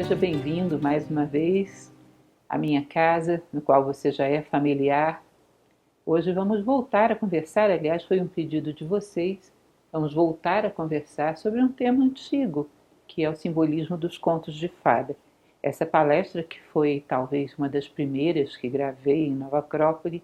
seja bem-vindo mais uma vez à minha casa, no qual você já é familiar. Hoje vamos voltar a conversar, aliás, foi um pedido de vocês, vamos voltar a conversar sobre um tema antigo, que é o simbolismo dos contos de fada. Essa palestra, que foi talvez uma das primeiras que gravei em Nova Acrópole,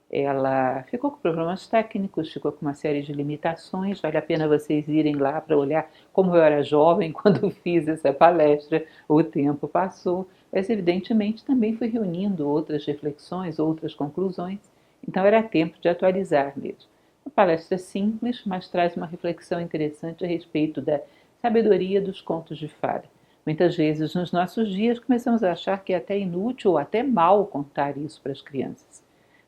ela ficou com problemas técnicos, ficou com uma série de limitações. Vale a pena vocês irem lá para olhar como eu era jovem quando fiz essa palestra. O tempo passou, mas evidentemente também fui reunindo outras reflexões, outras conclusões. Então era tempo de atualizar mesmo. Uma palestra simples, mas traz uma reflexão interessante a respeito da sabedoria dos contos de fada. Muitas vezes nos nossos dias começamos a achar que é até inútil ou até mal contar isso para as crianças.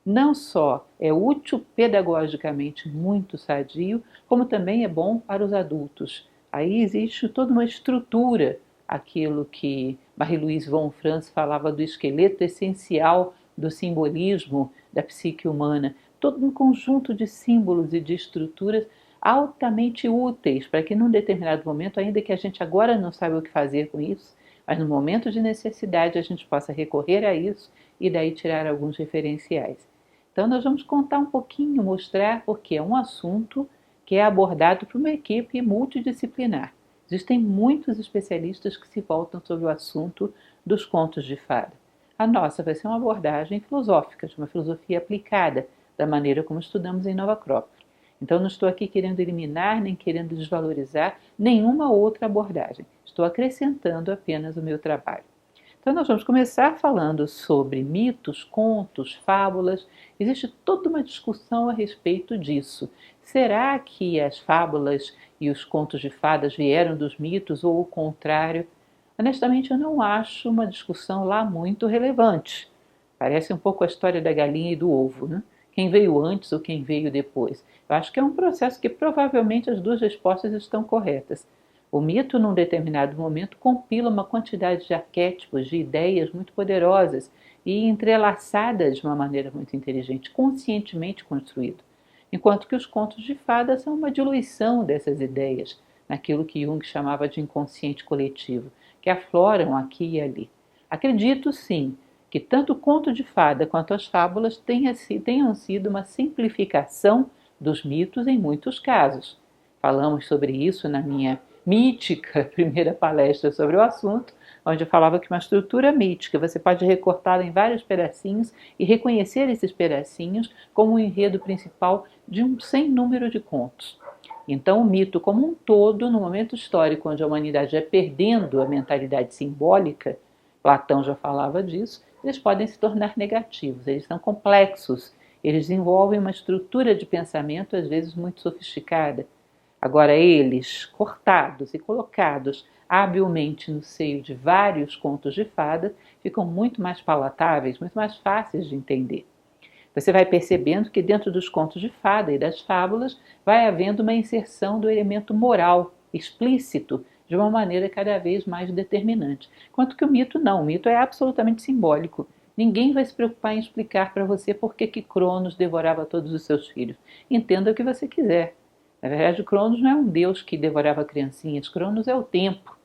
Não só é útil pedagogicamente, muito sadio, como também é bom para os adultos. Aí existe toda uma estrutura, aquilo que Marie-Louise von Franz falava do esqueleto essencial do simbolismo da psique humana, todo um conjunto de símbolos e de estruturas altamente úteis para que num determinado momento, ainda que a gente agora não saiba o que fazer com isso, mas no momento de necessidade a gente possa recorrer a isso e daí tirar alguns referenciais. Então nós vamos contar um pouquinho, mostrar porque é um assunto que é abordado por uma equipe multidisciplinar. Existem muitos especialistas que se voltam sobre o assunto dos contos de fada. A nossa vai ser uma abordagem filosófica, de uma filosofia aplicada da maneira como estudamos em Nova Acrópole. Então não estou aqui querendo eliminar, nem querendo desvalorizar nenhuma outra abordagem. Estou acrescentando apenas o meu trabalho. Então nós vamos começar falando sobre mitos, contos, fábulas. Existe toda uma discussão a respeito disso. Será que as fábulas e os contos de fadas vieram dos mitos ou o contrário? Honestamente, eu não acho uma discussão lá muito relevante. Parece um pouco a história da galinha e do ovo, né? Quem veio antes ou quem veio depois. Eu acho que é um processo que provavelmente as duas respostas estão corretas. O mito, num determinado momento, compila uma quantidade de arquétipos, de ideias muito poderosas e entrelaçadas de uma maneira muito inteligente, conscientemente construído. Enquanto que os contos de fadas são uma diluição dessas ideias, naquilo que Jung chamava de inconsciente coletivo, que afloram aqui e ali. Acredito, sim, que tanto o conto de fada quanto as fábulas tenham sido uma simplificação dos mitos em muitos casos. Falamos sobre isso na minha mítica primeira palestra sobre o assunto, onde eu falava que uma estrutura mítica você pode recortá-la em vários pedacinhos e reconhecer esses pedacinhos como o enredo principal de um sem número de contos. Então, o mito como um todo, no momento histórico onde a humanidade vai perdendo a mentalidade simbólica, Platão já falava disso, eles podem se tornar negativos, eles são complexos, eles desenvolvem uma estrutura de pensamento às vezes muito sofisticada. Agora, eles, cortados e colocados habilmente no seio de vários contos de fadas, ficam muito mais palatáveis, muito mais fáceis de entender. Você vai percebendo que dentro dos contos de fada e das fábulas vai havendo uma inserção do elemento moral explícito de uma maneira cada vez mais determinante. Enquanto que o mito não, o mito é absolutamente simbólico. Ninguém vai se preocupar em explicar para você por que Cronos devorava todos os seus filhos. Entenda o que você quiser. Na verdade, Cronos não é um deus que devorava criancinhas, Cronos é o tempo.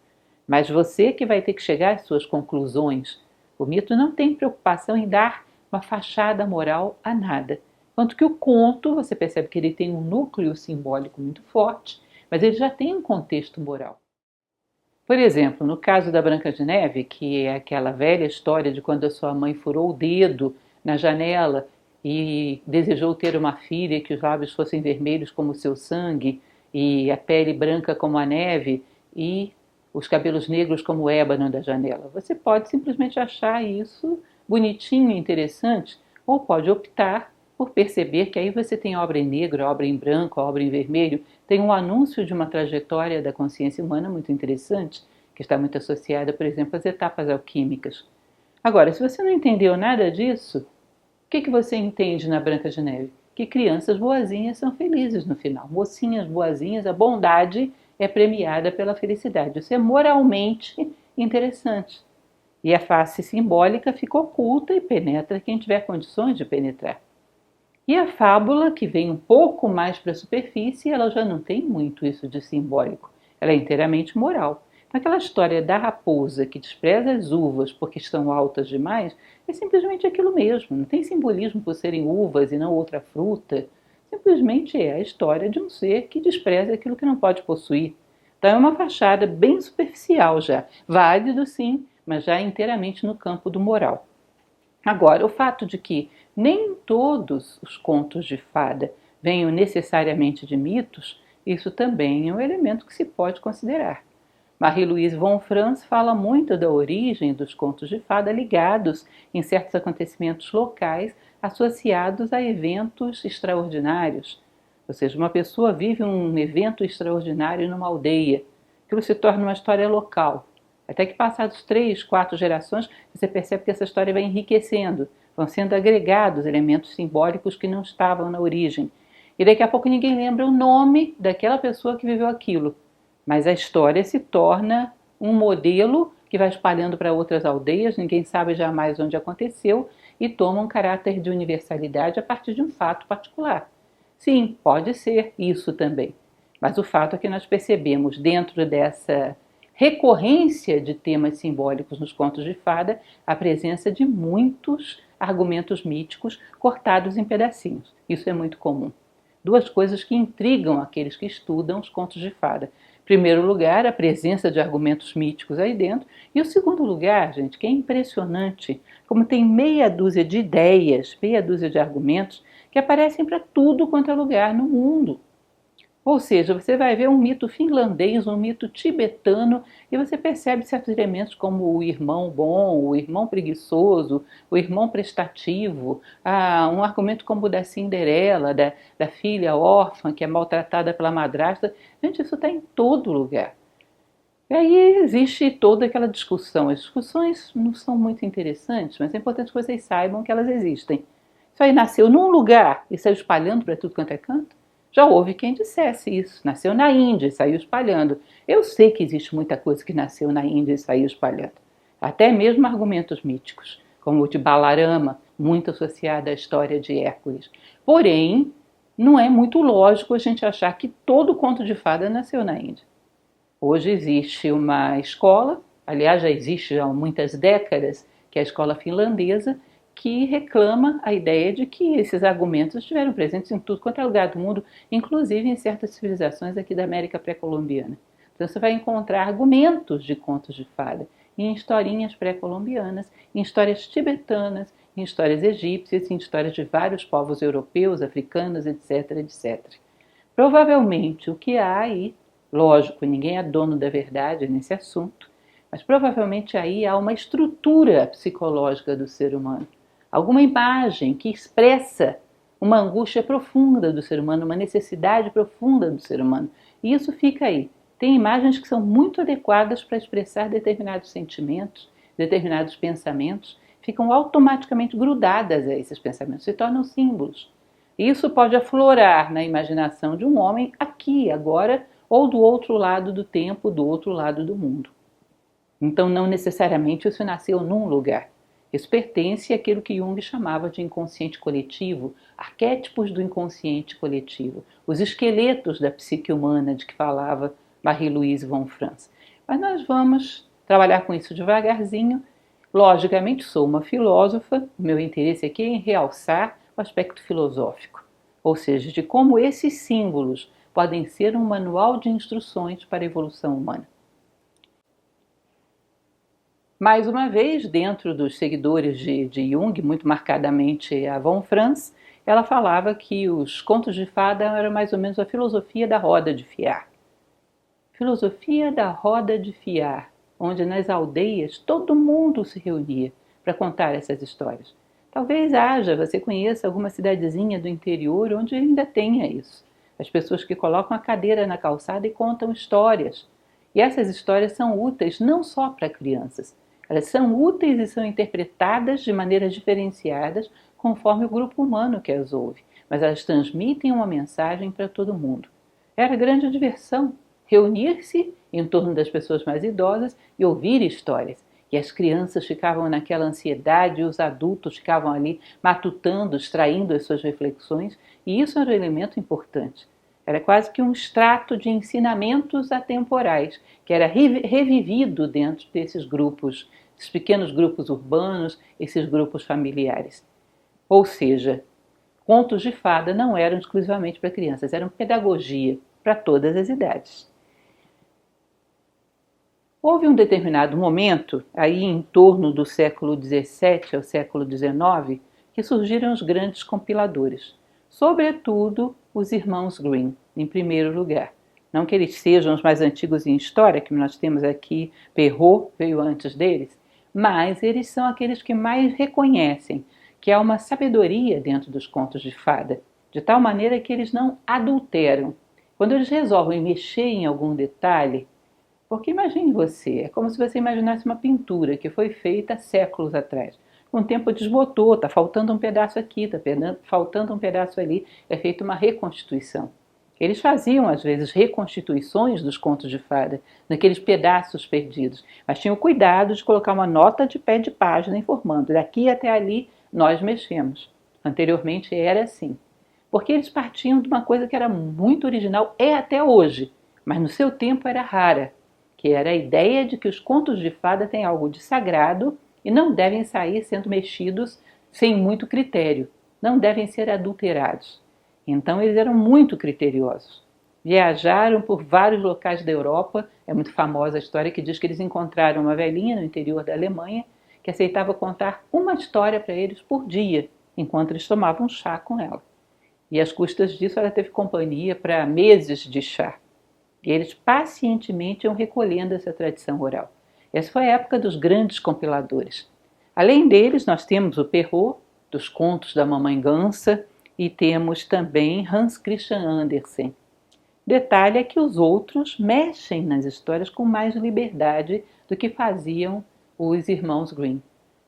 Mas você que vai ter que chegar às suas conclusões. O mito não tem preocupação em dar uma fachada moral a nada. Enquanto que o conto, você percebe que ele tem um núcleo simbólico muito forte, mas ele já tem um contexto moral. Por exemplo, no caso da Branca de Neve, que é aquela velha história de quando a sua mãe furou o dedo na janela e desejou ter uma filha que os lábios fossem vermelhos como o seu sangue e a pele branca como a neve e os cabelos negros como o ébano da janela. Você pode simplesmente achar isso bonitinho e interessante, ou pode optar por perceber que aí você tem obra em negro, obra em branco, obra em vermelho, tem um anúncio de uma trajetória da consciência humana muito interessante, que está muito associada, por exemplo, às etapas alquímicas. Agora, se você não entendeu nada disso, o que você entende na Branca de Neve? Que crianças boazinhas são felizes no final. Mocinhas boazinhas, a bondade é premiada pela felicidade. Isso é moralmente interessante. E a face simbólica fica oculta e penetra quem tiver condições de penetrar. E a fábula, que vem um pouco mais para a superfície, ela já não tem muito isso de simbólico. Ela é inteiramente moral. Aquela história da raposa que despreza as uvas porque estão altas demais é simplesmente aquilo mesmo, não tem simbolismo por serem uvas e não outra fruta. Simplesmente é a história de um ser que despreza aquilo que não pode possuir. Então é uma fachada bem superficial já, válido sim, mas já inteiramente no campo do moral. Agora, o fato de que nem todos os contos de fada venham necessariamente de mitos, isso também é um elemento que se pode considerar. Marie-Louise von Franz fala muito da origem dos contos de fada ligados em certos acontecimentos locais associados a eventos extraordinários. Ou seja, uma pessoa vive um evento extraordinário numa aldeia. Aquilo se torna uma história local. Até que passados 3, 4 gerações, você percebe que essa história vai enriquecendo, vão sendo agregados elementos simbólicos que não estavam na origem. E daqui a pouco ninguém lembra o nome daquela pessoa que viveu aquilo. Mas a história se torna um modelo que vai espalhando para outras aldeias, ninguém sabe jamais onde aconteceu e toma um caráter de universalidade a partir de um fato particular. Sim, pode ser isso também. Mas o fato é que nós percebemos dentro dessa recorrência de temas simbólicos nos contos de fada a presença de muitos argumentos míticos cortados em pedacinhos. Isso é muito comum. Duas coisas que intrigam aqueles que estudam os contos de fada. Em primeiro lugar, a presença de argumentos míticos aí dentro. E o segundo lugar, gente, que é impressionante, como tem meia dúzia de ideias, meia dúzia de argumentos que aparecem para tudo quanto é lugar no mundo. Ou seja, você vai ver um mito finlandês, um mito tibetano, e você percebe certos elementos como o irmão bom, o irmão preguiçoso, o irmão prestativo, um argumento como o da Cinderela, da filha órfã que é maltratada pela madrasta. Gente, isso está em todo lugar. E aí existe toda aquela discussão. As discussões não são muito interessantes, mas é importante que vocês saibam que elas existem. Isso aí nasceu num lugar e saiu espalhando para tudo quanto é canto? Já houve quem dissesse isso. Nasceu na Índia e saiu espalhando. Eu sei que existe muita coisa que nasceu na Índia e saiu espalhando. Até mesmo argumentos míticos, como o de Balarama, muito associado à história de Hércules. Porém, não é muito lógico a gente achar que todo conto de fada nasceu na Índia. Hoje existe uma escola, aliás já existe há muitas décadas, que é a escola finlandesa, que reclama a ideia de que esses argumentos estiveram presentes em tudo quanto é lugar do mundo, inclusive em certas civilizações aqui da América pré-colombiana. Então você vai encontrar argumentos de contos de fada em historinhas pré-colombianas, em histórias tibetanas, em histórias egípcias, em histórias de vários povos europeus, africanos, etc, etc. Provavelmente o que há aí, lógico, ninguém é dono da verdade nesse assunto, mas provavelmente aí há uma estrutura psicológica do ser humano, alguma imagem que expressa uma angústia profunda do ser humano, uma necessidade profunda do ser humano. E isso fica aí. Tem imagens que são muito adequadas para expressar determinados sentimentos, determinados pensamentos, ficam automaticamente grudadas a esses pensamentos, se tornam símbolos. Isso pode aflorar na imaginação de um homem aqui, agora, ou do outro lado do tempo, do outro lado do mundo. Então, não necessariamente isso nasceu num lugar. Isso pertence àquilo que Jung chamava de inconsciente coletivo, arquétipos do inconsciente coletivo, os esqueletos da psique humana de que falava Marie-Louise von Franz. Mas nós vamos trabalhar com isso devagarzinho. Logicamente, sou uma filósofa, o meu interesse aqui é em realçar o aspecto filosófico, ou seja, de como esses símbolos podem ser um manual de instruções para a evolução humana. Mais uma vez, dentro dos seguidores de Jung, muito marcadamente a von Franz, ela falava que os contos de fada eram mais ou menos a filosofia da roda de fiar. Filosofia da roda de fiar, onde nas aldeias todo mundo se reunia para contar essas histórias. Talvez haja, você conheça alguma cidadezinha do interior onde ainda tenha isso. As pessoas que colocam a cadeira na calçada e contam histórias. E essas histórias são úteis não só para crianças, elas são úteis e são interpretadas de maneiras diferenciadas conforme o grupo humano que as ouve, mas elas transmitem uma mensagem para todo mundo. Era grande diversão reunir-se em torno das pessoas mais idosas e ouvir histórias. E as crianças ficavam naquela ansiedade e os adultos ficavam ali matutando, extraindo as suas reflexões, e isso era um elemento importante. Era quase que um extrato de ensinamentos atemporais, que era revivido dentro desses grupos, esses pequenos grupos urbanos, esses grupos familiares. Ou seja, contos de fada não eram exclusivamente para crianças, eram pedagogia para todas as idades. Houve um determinado momento, aí em torno do século XVII ao século XIX, que surgiram os grandes compiladores, sobretudo os irmãos Grimm, em primeiro lugar. Não que eles sejam os mais antigos em história, que nós temos aqui, Perrault veio antes deles, mas eles são aqueles que mais reconhecem que há uma sabedoria dentro dos contos de fada, de tal maneira que eles não adulteram. Quando eles resolvem mexer em algum detalhe, porque imagine você, é como se você imaginasse uma pintura que foi feita séculos atrás. Com o tempo desbotou, está faltando um pedaço aqui, está faltando um pedaço ali, é feita uma reconstituição. Eles faziam, às vezes, reconstituições dos contos de fada, naqueles pedaços perdidos, mas tinham cuidado de colocar uma nota de pé de página informando, daqui até ali nós mexemos. Anteriormente era assim. Porque eles partiam de uma coisa que era muito original, é até hoje, mas no seu tempo era rara, que era a ideia de que os contos de fada têm algo de sagrado e não devem sair sendo mexidos sem muito critério, não devem ser adulterados. Então eles eram muito criteriosos. Viajaram por vários locais da Europa, é muito famosa a história que diz que eles encontraram uma velhinha no interior da Alemanha que aceitava contar uma história para eles por dia, enquanto eles tomavam chá com ela. E às custas disso ela teve companhia para meses de chá. E eles pacientemente iam recolhendo essa tradição oral. Essa foi a época dos grandes compiladores. Além deles, nós temos o Perrault, dos contos da Mamãe Gansa, e temos também Hans Christian Andersen. Detalhe é que os outros mexem nas histórias com mais liberdade do que faziam os irmãos Grimm.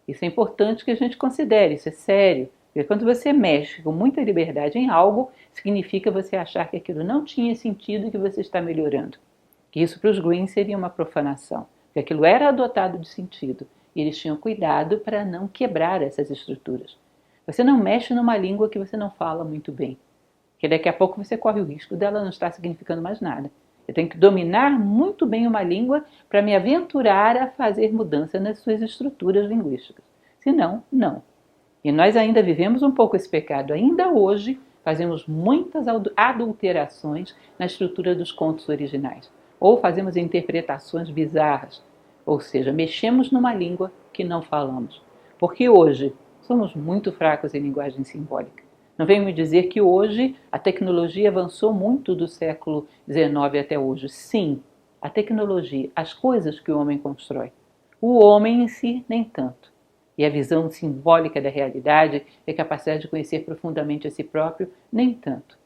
Isso é importante que a gente considere, isso é sério. Porque quando você mexe com muita liberdade em algo, significa você achar que aquilo não tinha sentido e que você está melhorando. Que isso para os Grimm seria uma profanação, porque aquilo era dotado de sentido e eles tinham cuidado para não quebrar essas estruturas. Você não mexe numa língua que você não fala muito bem, porque daqui a pouco você corre o risco dela não estar significando mais nada. Eu tenho que dominar muito bem uma língua para me aventurar a fazer mudança nas suas estruturas linguísticas. Senão, não. E nós ainda vivemos um pouco esse pecado. Ainda hoje fazemos muitas adulterações na estrutura dos contos originais. Ou fazemos interpretações bizarras. Ou seja, mexemos numa língua que não falamos. Porque hoje somos muito fracos em linguagem simbólica. Não venho me dizer que hoje a tecnologia avançou muito do século XIX até hoje. Sim, a tecnologia, as coisas que o homem constrói. O homem em si, nem tanto. E a visão simbólica da realidade e a capacidade de conhecer profundamente a si próprio, nem tanto.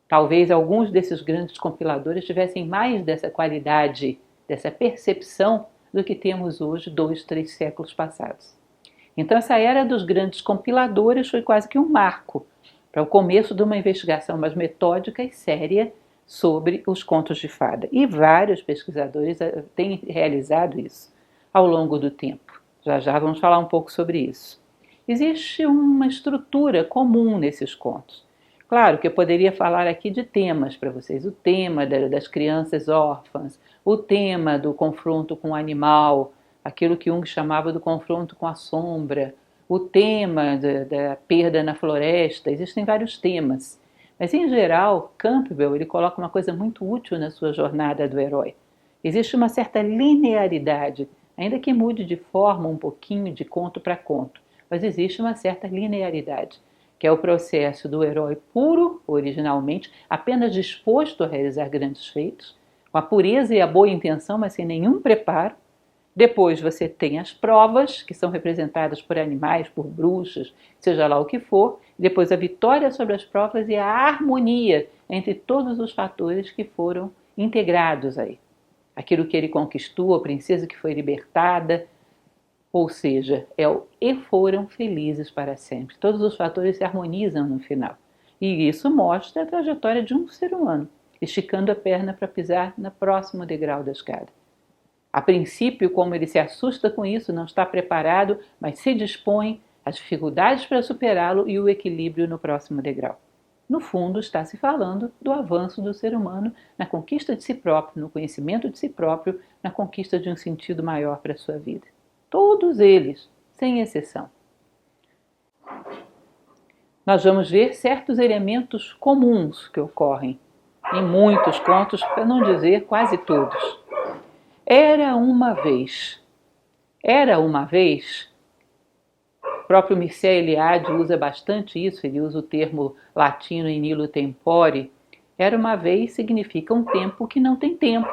Talvez alguns desses grandes compiladores tivessem mais dessa qualidade, dessa percepção, do que temos hoje, 2, 3 séculos passados. Então essa era dos grandes compiladores foi quase que um marco para o começo de uma investigação mais metódica e séria sobre os contos de fada. E vários pesquisadores têm realizado isso ao longo do tempo. Já vamos falar um pouco sobre isso. Existe uma estrutura comum nesses contos. Claro que eu poderia falar aqui de temas para vocês. O tema das crianças órfãs, o tema do confronto com o animal, aquilo que Jung chamava do confronto com a sombra, o tema da perda na floresta. Existem vários temas. Mas, em geral, Campbell ele coloca uma coisa muito útil na sua jornada do herói. Existe uma certa linearidade, ainda que mude de forma um pouquinho de conto para conto, mas existe uma certa linearidade, que é o processo do herói puro, originalmente, apenas disposto a realizar grandes feitos, com a pureza e a boa intenção, mas sem nenhum preparo. Depois você tem as provas, que são representadas por animais, por bruxas, seja lá o que for. Depois a vitória sobre as provas e a harmonia entre todos os fatores que foram integrados aí. Aquilo que ele conquistou, a princesa que foi libertada, ou seja, e foram felizes para sempre. Todos os fatores se harmonizam no final. E isso mostra a trajetória de um ser humano, esticando a perna para pisar no próximo degrau da escada. A princípio, como ele se assusta com isso, não está preparado, mas se dispõe às dificuldades para superá-lo e o equilíbrio no próximo degrau. No fundo, está se falando do avanço do ser humano na conquista de si próprio, no conhecimento de si próprio, na conquista de um sentido maior para a sua vida. Todos eles, sem exceção. Nós vamos ver certos elementos comuns que ocorrem em muitos contos, para não dizer quase todos. Era uma vez. Era uma vez. O próprio Mircea Eliade usa bastante isso, ele usa o termo latino in illo tempore. Era uma vez significa um tempo que não tem tempo.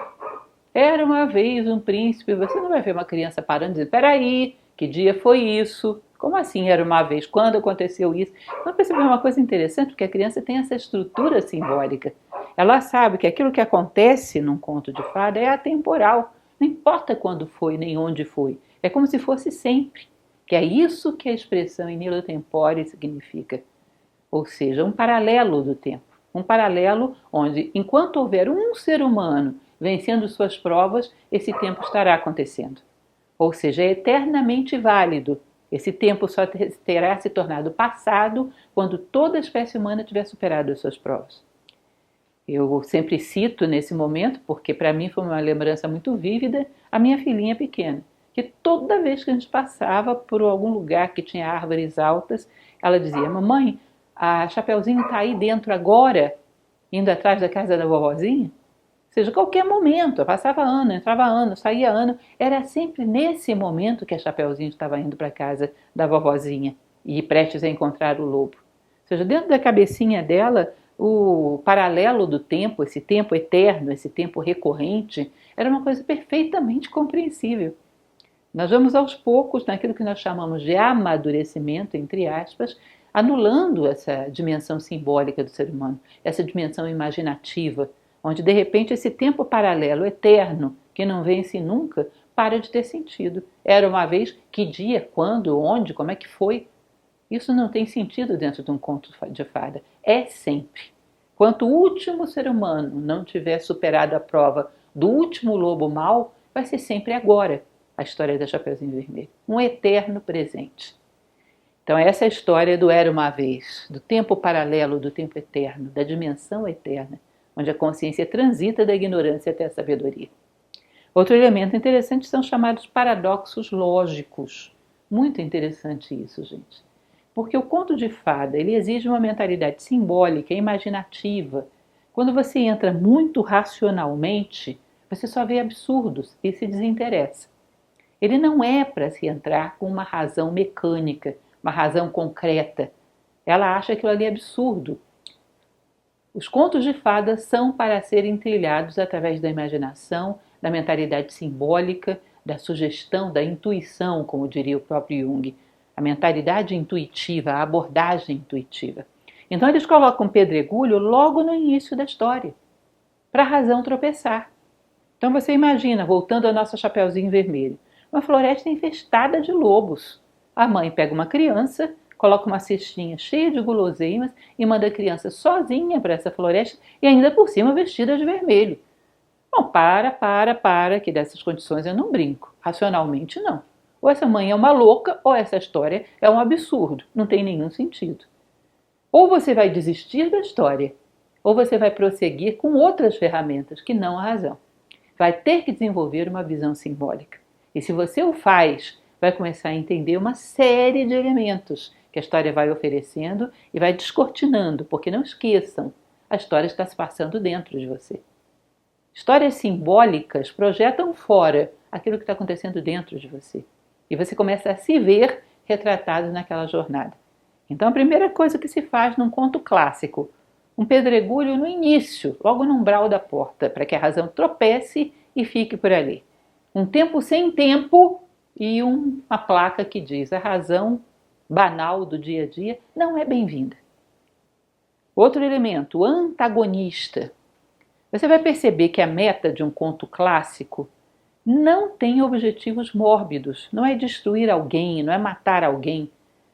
Era uma vez um príncipe. Você não vai ver uma criança parando e dizendo: peraí, que dia foi isso? Como assim era uma vez? Quando aconteceu isso? Então percebeu uma coisa interessante, porque a criança tem essa estrutura simbólica. Ela sabe que aquilo que acontece num conto de fada é atemporal. Não importa quando foi, nem onde foi. É como se fosse sempre. Que é isso que a expressão in illo tempore significa. Ou seja, um paralelo do tempo. Um paralelo onde, enquanto houver um ser humano vencendo suas provas, esse tempo estará acontecendo. Ou seja, é eternamente válido. Esse tempo só terá se tornado passado quando toda a espécie humana tiver superado as suas provas. Eu sempre cito nesse momento, porque para mim foi uma lembrança muito vívida, a minha filhinha pequena, que toda vez que a gente passava por algum lugar que tinha árvores altas, ela dizia: mamãe, a Chapeuzinho está aí dentro agora, indo atrás da casa da vovozinha? Ou seja, qualquer momento, passava ano, entrava ano, saía ano, era sempre nesse momento que a Chapeuzinho estava indo para a casa da vovozinha e prestes a encontrar o lobo. Ou seja, dentro da cabecinha dela, o paralelo do tempo, esse tempo eterno, esse tempo recorrente, era uma coisa perfeitamente compreensível. Nós vamos aos poucos, naquilo que nós chamamos de amadurecimento, entre aspas, anulando essa dimensão simbólica do ser humano, essa dimensão imaginativa, onde de repente esse tempo paralelo, eterno, que não vence nunca, para de ter sentido. Era uma vez, que dia, quando, onde, como é que foi? Isso não tem sentido dentro de um conto de fada. É sempre. Quanto o último ser humano não tiver superado a prova do último lobo mau, vai ser sempre agora a história da Chapeuzinho Vermelho. Um eterno presente. Então essa é a história do Era uma Vez, do tempo paralelo, do tempo eterno, da dimensão eterna, onde a consciência transita da ignorância até a sabedoria. Outro elemento interessante são os chamados paradoxos lógicos. Muito interessante isso, gente. Porque o conto de fada, ele exige uma mentalidade simbólica, imaginativa. Quando você entra muito racionalmente, você só vê absurdos e se desinteressa. Ele não é para se entrar com uma razão mecânica, uma razão concreta. Ela acha aquilo ali absurdo. Os contos de fada são para serem trilhados através da imaginação, da mentalidade simbólica, da sugestão, da intuição, como diria o próprio Jung. A mentalidade intuitiva, a abordagem intuitiva. Então eles colocam pedregulho logo no início da história, para a razão tropeçar. Então você imagina, voltando ao nosso Chapeuzinho Vermelho, uma floresta infestada de lobos. A mãe pega uma criança, coloca uma cestinha cheia de guloseimas e manda a criança sozinha para essa floresta e ainda por cima vestida de vermelho. Bom, para, que dessas condições eu não brinco. Racionalmente não. Ou essa mãe é uma louca, ou essa história é um absurdo. Não tem nenhum sentido. Ou você vai desistir da história, ou você vai prosseguir com outras ferramentas que não a razão. Vai ter que desenvolver uma visão simbólica. E se você o faz, vai começar a entender uma série de elementos que a história vai oferecendo e vai descortinando, porque não esqueçam, a história está se passando dentro de você. Histórias simbólicas projetam fora aquilo que está acontecendo dentro de você. E você começa a se ver retratado naquela jornada. Então a primeira coisa que se faz num conto clássico, um pedregulho no início, logo no umbral da porta, para que a razão tropece e fique por ali. Um tempo sem tempo e uma placa que diz: a razão banal do dia a dia não é bem-vinda. Outro elemento, o antagonista. Você vai perceber que a meta de um conto clássico não tem objetivos mórbidos, não é destruir alguém, não é matar alguém.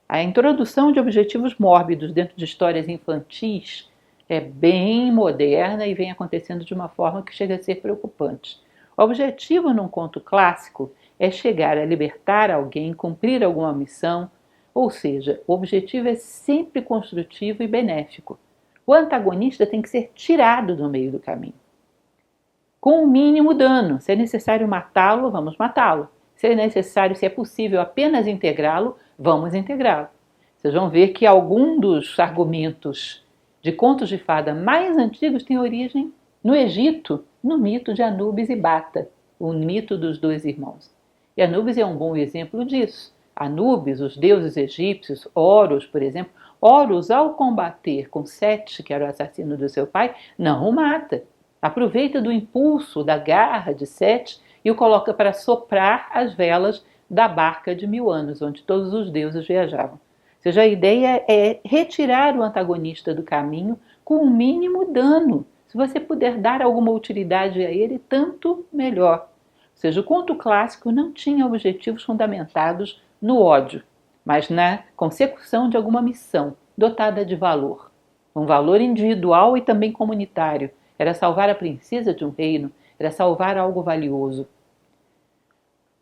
A introdução de objetivos mórbidos dentro de histórias infantis é bem moderna e vem acontecendo de uma forma que chega a ser preocupante. O objetivo num conto clássico é chegar a libertar alguém, cumprir alguma missão, ou seja, o objetivo é sempre construtivo e benéfico. O antagonista tem que ser tirado do meio do caminho, com o mínimo dano. Se é necessário matá-lo, vamos matá-lo. Se é necessário, se é possível apenas integrá-lo, vamos integrá-lo. Vocês vão ver que algum dos argumentos de contos de fada mais antigos tem origem no Egito, no mito de Anubis e Bata, o mito dos dois irmãos. E Anubis é um bom exemplo disso. Anubis, os deuses egípcios, Horus, por exemplo, Horus, ao combater com Sete, que era o assassino do seu pai, não o mata. Aproveita do impulso, da garra de Sete e o coloca para soprar as velas da barca de 1000 anos, onde todos os deuses viajavam. Ou seja, a ideia é retirar o antagonista do caminho com o mínimo dano. Se você puder dar alguma utilidade a ele, tanto melhor. Ou seja, o conto clássico não tinha objetivos fundamentados no ódio, mas na consecução de alguma missão dotada de valor. Um valor individual e também comunitário. Era salvar a princesa de um reino, era salvar algo valioso.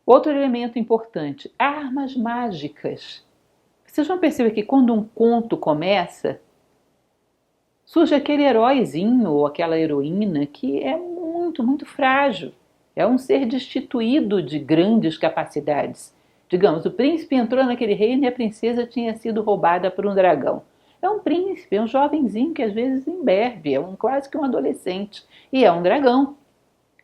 Outro elemento importante, armas mágicas. Vocês vão perceber que quando um conto começa, surge aquele heróizinho ou aquela heroína que é muito, muito frágil. É um ser destituído de grandes capacidades. Digamos, o príncipe entrou naquele reino e a princesa tinha sido roubada por um dragão. É um príncipe, é um jovenzinho que às vezes imberbe, quase que um adolescente, e é um dragão.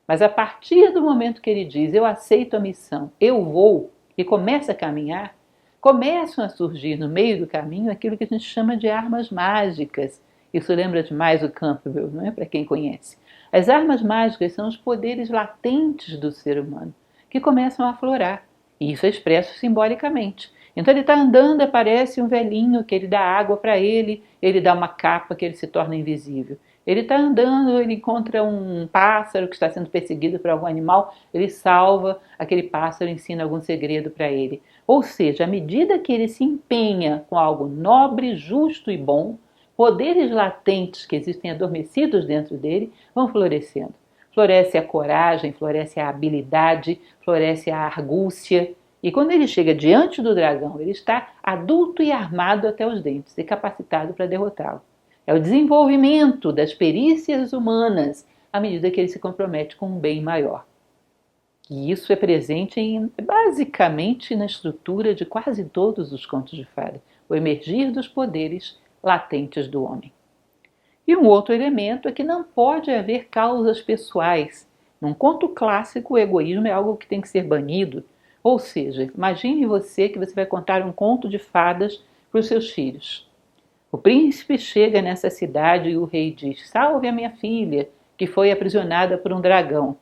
Mas a partir do momento que ele diz, eu aceito a missão, eu vou, e começa a caminhar, começam a surgir no meio do caminho aquilo que a gente chama de armas mágicas. Isso lembra demais o Campbell, não é? Para quem conhece. As armas mágicas são os poderes latentes do ser humano, que começam a aflorar. E isso é expresso simbolicamente. Então ele está andando, aparece um velhinho que ele dá água para ele dá uma capa que ele se torna invisível. Ele está andando, ele encontra um pássaro que está sendo perseguido por algum animal, ele salva aquele pássaro, ensina algum segredo para ele. Ou seja, à medida que ele se empenha com algo nobre, justo e bom, poderes latentes que existem adormecidos dentro dele vão florescendo. Floresce a coragem, floresce a habilidade, floresce a argúcia. E quando ele chega diante do dragão, ele está adulto e armado até os dentes e capacitado para derrotá-lo. É o desenvolvimento das perícias humanas à medida que ele se compromete com um bem maior. E isso é presente basicamente na estrutura de quase todos os contos de fada, o emergir dos poderes latentes do homem. E um outro elemento é que não pode haver causas pessoais. Num conto clássico, o egoísmo é algo que tem que ser banido. Ou seja, imagine você que você vai contar um conto de fadas para os seus filhos. O príncipe chega nessa cidade e o rei diz, salve a minha filha, que foi aprisionada por um dragão.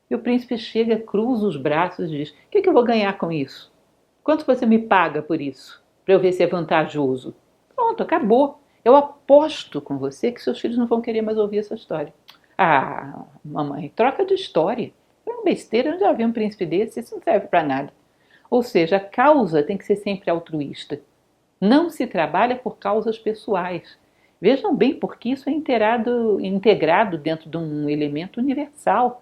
E o príncipe chega, cruza os braços e diz, o que eu vou ganhar com isso? Quanto você me paga por isso? Para eu ver se é vantajoso. Pronto, acabou. Eu aposto com você que seus filhos não vão querer mais ouvir essa história. Ah, mamãe, troca de história. É uma besteira, eu já vi um príncipe desse, isso não serve para nada. Ou seja, a causa tem que ser sempre altruísta. Não se trabalha por causas pessoais. Vejam bem, porque isso é integrado dentro de um elemento universal,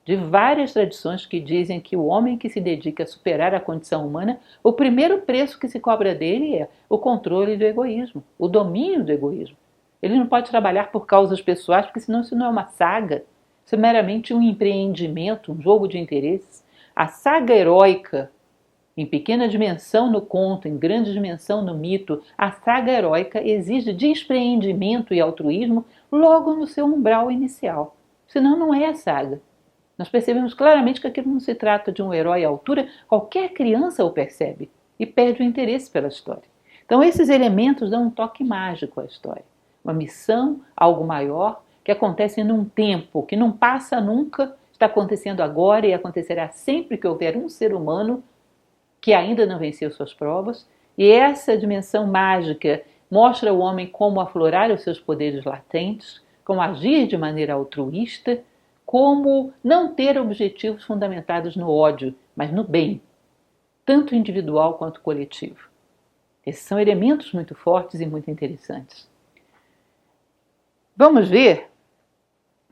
de várias tradições que dizem que o homem que se dedica a superar a condição humana, o primeiro preço que se cobra dele é o controle do egoísmo, o domínio do egoísmo. Ele não pode trabalhar por causas pessoais, porque senão isso não é uma saga, isso é meramente um empreendimento, um jogo de interesses. A saga heróica, em pequena dimensão no conto, em grande dimensão no mito, a saga heróica exige despreendimento e altruísmo logo no seu umbral inicial. Senão não é a saga. Nós percebemos claramente que aquilo não se trata de um herói à altura, qualquer criança o percebe e perde o interesse pela história. Então esses elementos dão um toque mágico à história. Uma missão, algo maior, que acontece num tempo que não passa nunca, está acontecendo agora e acontecerá sempre que houver um ser humano que ainda não venceu suas provas. E essa dimensão mágica mostra o homem como aflorar os seus poderes latentes, como agir de maneira altruísta, como não ter objetivos fundamentados no ódio, mas no bem, tanto individual quanto coletivo. Esses são elementos muito fortes e muito interessantes. Vamos ver,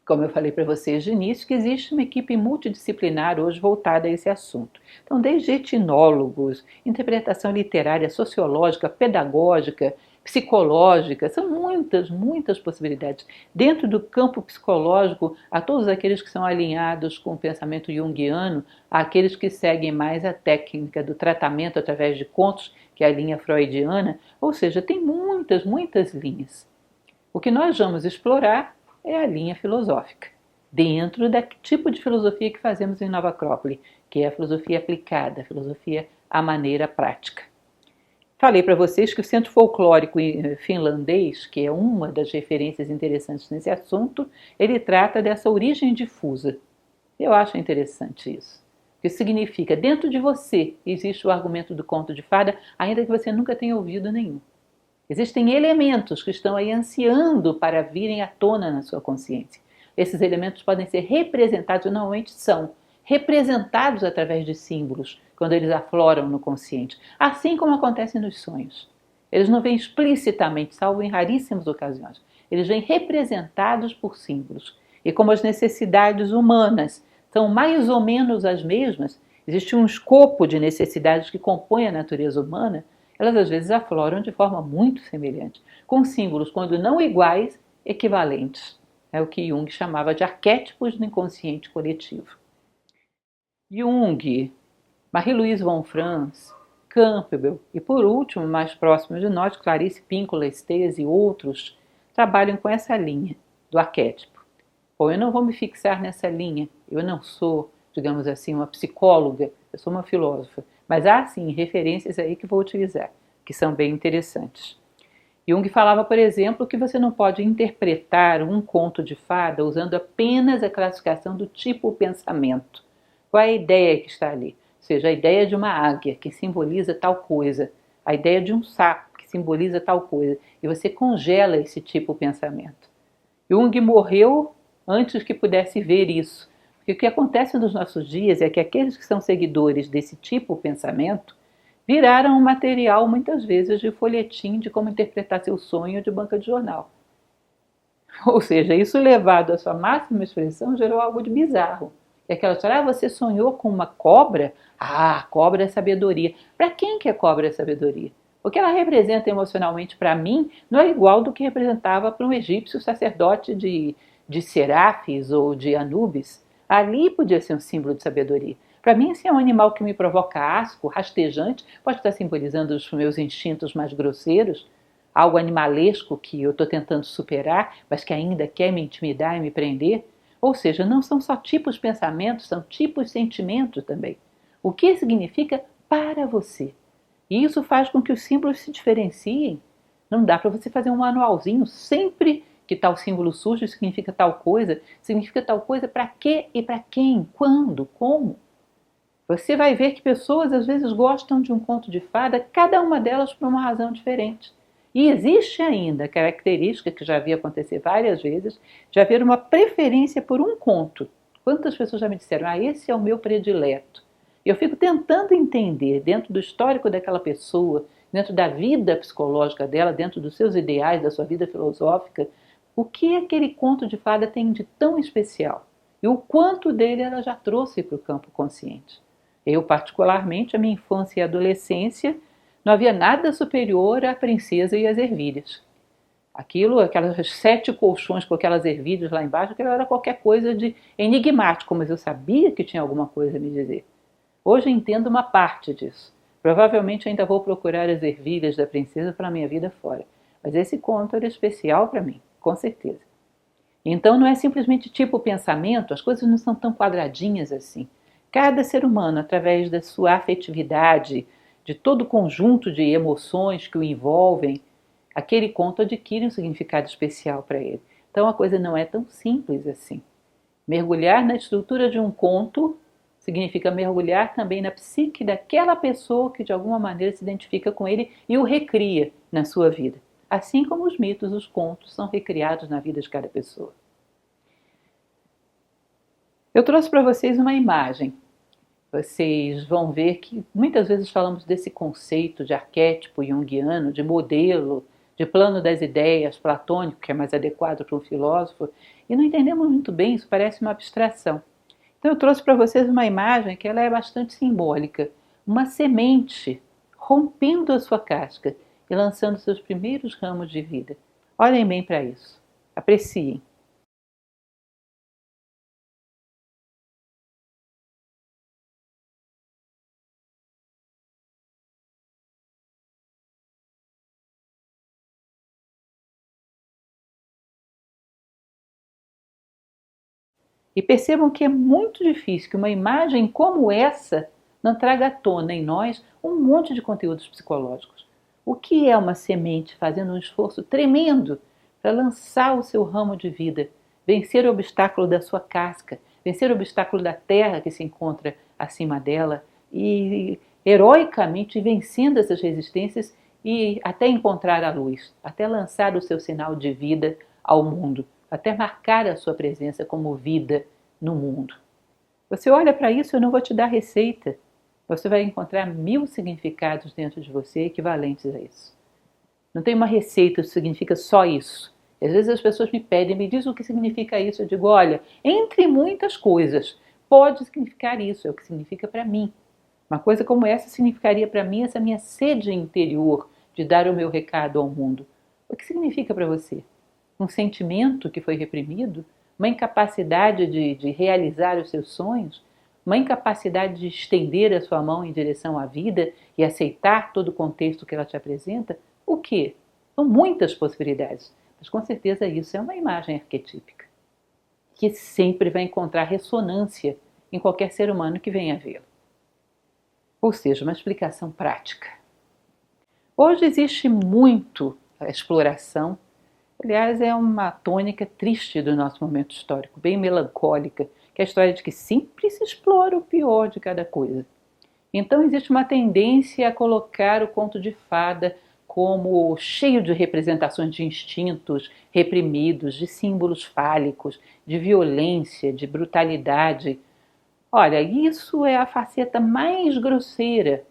como eu falei para vocês de início, que existe uma equipe multidisciplinar hoje voltada a esse assunto. Então, desde etnólogos, interpretação literária, sociológica, pedagógica, psicológica, são muitas possibilidades. Dentro do campo psicológico, há todos aqueles que são alinhados com o pensamento junguiano, há aqueles que seguem mais a técnica do tratamento através de contos, que é a linha freudiana, ou seja, tem muitas linhas. O que nós vamos explorar é a linha filosófica, dentro do tipo de filosofia que fazemos em Nova Acrópole, que é a filosofia aplicada, a filosofia à maneira prática. Falei para vocês que o Centro Folclórico Finlandês, que é uma das referências interessantes nesse assunto, ele trata dessa origem difusa. Eu acho interessante isso. O que significa, dentro de você existe o argumento do conto de fada, ainda que você nunca tenha ouvido nenhum. Existem elementos que estão aí ansiando para virem à tona na sua consciência. Esses elementos podem ser representados, normalmente são representados através de símbolos, quando eles afloram no consciente, assim como acontece nos sonhos. Eles não vêm explicitamente, salvo em raríssimas ocasiões. Eles vêm representados por símbolos. E como as necessidades humanas são mais ou menos as mesmas, existe um escopo de necessidades que compõe a natureza humana, elas às vezes afloram de forma muito semelhante, com símbolos, quando não iguais, equivalentes. É o que Jung chamava de arquétipos do inconsciente coletivo. Jung, Marie-Louise von Franz, Campbell e, por último, mais próximo de nós, Clarice Píncola Estes e outros, trabalham com essa linha do arquétipo. Bom, eu não vou me fixar nessa linha, eu não sou, digamos assim, uma psicóloga, eu sou uma filósofa, mas há sim referências aí que vou utilizar, que são bem interessantes. Jung falava, por exemplo, que você não pode interpretar um conto de fada usando apenas a classificação do tipo pensamento. Qual é a ideia que está ali? Ou seja, a ideia de uma águia, que simboliza tal coisa, a ideia de um sapo, que simboliza tal coisa, e você congela esse tipo pensamento. Jung morreu antes que pudesse ver isso, porque o que acontece nos nossos dias é que aqueles que são seguidores desse tipo pensamento viraram um material, muitas vezes, de folhetim de como interpretar seu sonho de banca de jornal. Ou seja, isso levado à sua máxima expressão gerou algo de bizarro. E aquela história, você sonhou com uma cobra? Ah, cobra é sabedoria. Para quem que a cobra é sabedoria? O que ela representa emocionalmente para mim não é igual do que representava para um egípcio sacerdote de Serafis ou de Anubis. Ali podia ser um símbolo de sabedoria. Para mim, se é um animal que me provoca asco, rastejante, pode estar simbolizando os meus instintos mais grosseiros, algo animalesco que eu estou tentando superar, mas que ainda quer me intimidar e me prender. Ou seja, não são só tipos pensamentos, são tipos sentimentos também. O que significa para você? E isso faz com que os símbolos se diferenciem. Não dá para você fazer um manualzinho sempre que tal símbolo surge significa tal coisa para quê e para quem, quando, como. Você vai ver que pessoas às vezes gostam de um conto de fada, cada uma delas por uma razão diferente. E existe ainda a característica, que já vi acontecer várias vezes, de haver uma preferência por um conto. Quantas pessoas já me disseram, esse é o meu predileto. E eu fico tentando entender, dentro do histórico daquela pessoa, dentro da vida psicológica dela, dentro dos seus ideais, da sua vida filosófica, o que aquele conto de fada tem de tão especial. E o quanto dele ela já trouxe para o campo consciente. Eu, particularmente, a minha infância e adolescência, não havia nada superior à princesa e às ervilhas. Aquelas 7 colchões com aquelas ervilhas lá embaixo, aquilo era qualquer coisa de enigmático, mas eu sabia que tinha alguma coisa a me dizer. Hoje eu entendo uma parte disso. Provavelmente ainda vou procurar as ervilhas da princesa para a minha vida fora. Mas esse conto era especial para mim, com certeza. Então não é simplesmente tipo pensamento, as coisas não são tão quadradinhas assim. Cada ser humano, através da sua afetividade, de todo o conjunto de emoções que o envolvem, aquele conto adquire um significado especial para ele. Então a coisa não é tão simples assim. Mergulhar na estrutura de um conto significa mergulhar também na psique daquela pessoa que de alguma maneira se identifica com ele e o recria na sua vida. Assim como os mitos, os contos são recriados na vida de cada pessoa. Eu trouxe para vocês uma imagem. Vocês vão ver que muitas vezes falamos desse conceito de arquétipo junguiano, de modelo, de plano das ideias platônico, que é mais adequado para um filósofo, e não entendemos muito bem, isso parece uma abstração. Então eu trouxe para vocês uma imagem que ela é bastante simbólica, uma semente rompendo a sua casca e lançando seus primeiros ramos de vida. Olhem bem para isso. Apreciem. E percebam que é muito difícil que uma imagem como essa não traga à tona em nós um monte de conteúdos psicológicos. O que é uma semente fazendo um esforço tremendo para lançar o seu ramo de vida, vencer o obstáculo da sua casca, vencer o obstáculo da terra que se encontra acima dela e heroicamente vencendo essas resistências e até encontrar a luz, até lançar o seu sinal de vida ao mundo, até marcar a sua presença como vida no mundo. Você olha para isso, eu não vou te dar receita. Você vai encontrar 1000 significados dentro de você equivalentes a isso. Não tem uma receita que significa só isso. Às vezes as pessoas me pedem, me dizem o que significa isso. Eu digo, olha, entre muitas coisas, pode significar isso, é o que significa para mim. Uma coisa como essa significaria para mim essa minha sede interior de dar o meu recado ao mundo. O que significa para você? Um sentimento que foi reprimido? Uma incapacidade de realizar os seus sonhos? Uma incapacidade de estender a sua mão em direção à vida e aceitar todo o contexto que ela te apresenta? O quê? São muitas possibilidades, mas com certeza isso é uma imagem arquetípica, que sempre vai encontrar ressonância em qualquer ser humano que venha vê-la. Ou seja, uma explicação prática. Hoje existe muito a exploração, aliás, é uma tônica triste do nosso momento histórico, bem melancólica, que é a história de que sempre se explora o pior de cada coisa. Então existe uma tendência a colocar o conto de fada como cheio de representações de instintos reprimidos, de símbolos fálicos, de violência, de brutalidade. Olha, isso é a faceta mais grosseira,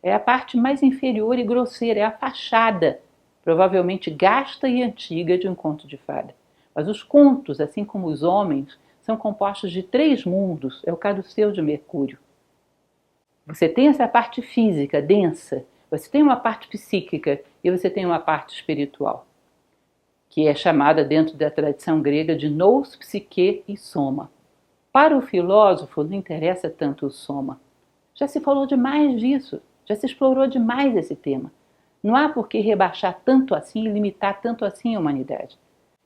é a parte mais inferior e grosseira, é a fachada, provavelmente gasta e antiga de um conto de fada. Mas os contos, assim como os homens, são compostos de 3 mundos, é o caduceu de Mercúrio. Você tem essa parte física, densa, você tem uma parte psíquica e você tem uma parte espiritual, que é chamada dentro da tradição grega de nous, psique e soma. Para o filósofo não interessa tanto o soma. Já se falou demais disso, já se explorou demais esse tema. Não há por que rebaixar tanto assim e limitar tanto assim a humanidade.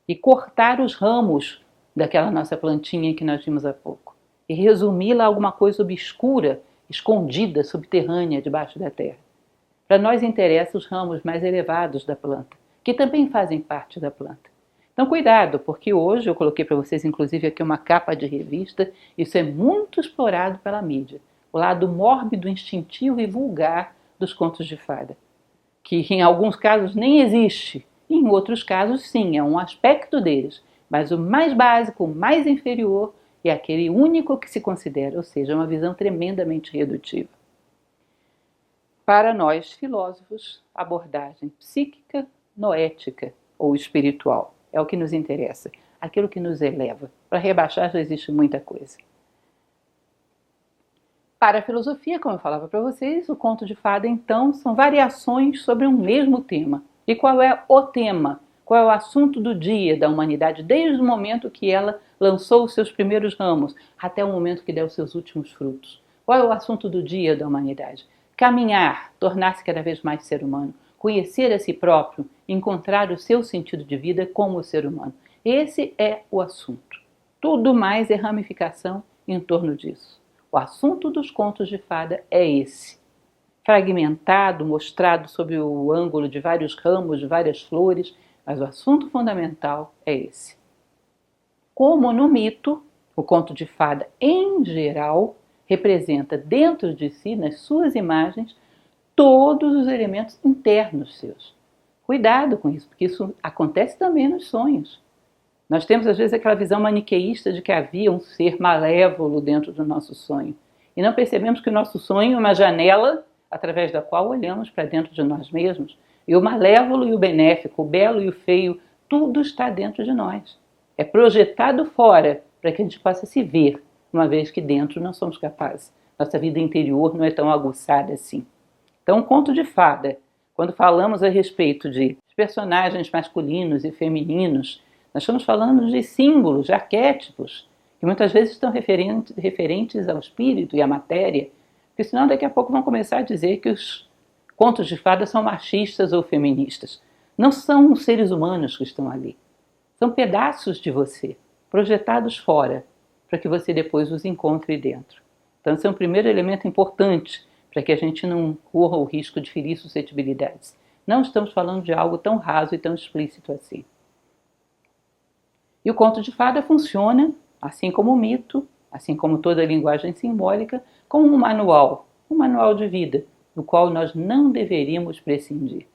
E cortar os ramos daquela nossa plantinha que nós vimos há pouco. E resumi-la a alguma coisa obscura, escondida, subterrânea, debaixo da terra. Para nós interessa os ramos mais elevados da planta, que também fazem parte da planta. Então cuidado, porque hoje eu coloquei para vocês inclusive aqui uma capa de revista, isso é muito explorado pela mídia, o lado mórbido, instintivo e vulgar dos contos de fada, que em alguns casos nem existe, e em outros casos sim, é um aspecto deles, mas o mais básico, o mais inferior é aquele único que se considera, ou seja, uma visão tremendamente redutiva. Para nós, filósofos, abordagem psíquica, noética ou espiritual é o que nos interessa, aquilo que nos eleva. Para rebaixar já existe muita coisa. Para a filosofia, como eu falava para vocês, o conto de fada, então, são variações sobre um mesmo tema. E qual é o tema? Qual é o assunto do dia da humanidade, desde o momento que ela lançou os seus primeiros ramos até o momento que deu os seus últimos frutos? Qual é o assunto do dia da humanidade? Caminhar, tornar-se cada vez mais ser humano, conhecer a si próprio, encontrar o seu sentido de vida como ser humano. Esse é o assunto. Tudo mais é ramificação em torno disso. O assunto dos contos de fada é esse. Fragmentado, mostrado sob o ângulo de vários ramos, de várias flores, mas o assunto fundamental é esse. Como no mito, o conto de fada, em geral, representa dentro de si, nas suas imagens, todos os elementos internos seus. Cuidado com isso, porque isso acontece também nos sonhos. Nós temos às vezes aquela visão maniqueísta de que havia um ser malévolo dentro do nosso sonho. E não percebemos que o nosso sonho é uma janela através da qual olhamos para dentro de nós mesmos. E o malévolo e o benéfico, o belo e o feio, tudo está dentro de nós. É projetado fora para que a gente possa se ver, uma vez que dentro não somos capazes. Nossa vida interior não é tão aguçada assim. Então, um conto de fada, Quando falamos a respeito de personagens masculinos e femininos, nós estamos falando de símbolos, de arquétipos, que muitas vezes estão referentes ao espírito e à matéria, porque senão daqui a pouco vão começar a dizer que os contos de fadas são machistas ou feministas. Não são os seres humanos que estão ali. São pedaços de você, projetados fora, para que você depois os encontre dentro. Então esse é um primeiro elemento importante para que a gente não corra o risco de ferir suscetibilidades. Não estamos falando de algo tão raso e tão explícito assim. E o conto de fada funciona, assim como o mito, assim como toda a linguagem simbólica, como um manual de vida, do qual nós não deveríamos prescindir.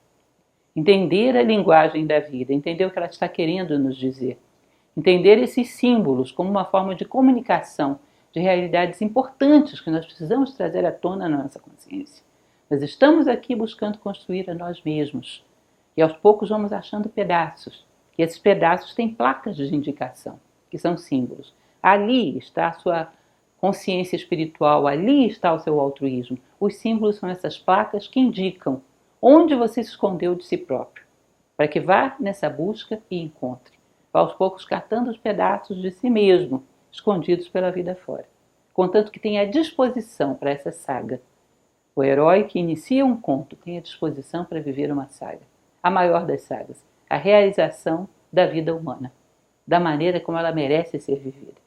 Entender a linguagem da vida, entender o que ela está querendo nos dizer. Entender esses símbolos como uma forma de comunicação de realidades importantes que nós precisamos trazer à tona na nossa consciência. Nós estamos aqui buscando construir a nós mesmos. E aos poucos vamos achando pedaços. E esses pedaços têm placas de indicação, que são símbolos. Ali está a sua consciência espiritual, ali está o seu altruísmo. Os símbolos são essas placas que indicam onde você se escondeu de si próprio, para que vá nessa busca e encontre. Vá aos poucos catando os pedaços de si mesmo, escondidos pela vida fora. Contanto que tenha disposição para essa saga. O herói que inicia um conto tem a disposição para viver uma saga. A maior das sagas, a realização da vida humana, da maneira como ela merece ser vivida.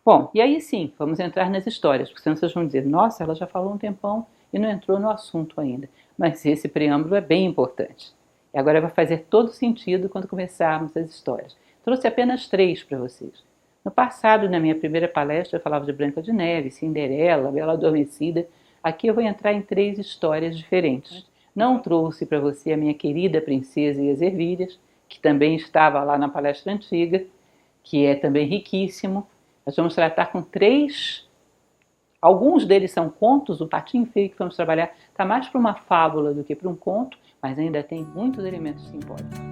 Bom, e aí sim, vamos entrar nas histórias, porque senão vocês vão dizer, nossa, ela já falou um tempão e não entrou no assunto ainda. Mas esse preâmbulo é bem importante. E agora vai fazer todo sentido quando começarmos as histórias. Trouxe apenas 3 para vocês. No passado, na minha primeira palestra, eu falava de Branca de Neve, Cinderela, Bela Adormecida. Aqui eu vou entrar em 3 histórias diferentes. Não trouxe para você a minha querida Princesa e as Ervilhas, que também estava lá na palestra antiga, que é também riquíssimo. Nós vamos tratar com 3, alguns deles são contos. O Patinho Feio que vamos trabalhar está mais para uma fábula do que para um conto, mas ainda tem muitos elementos simbólicos.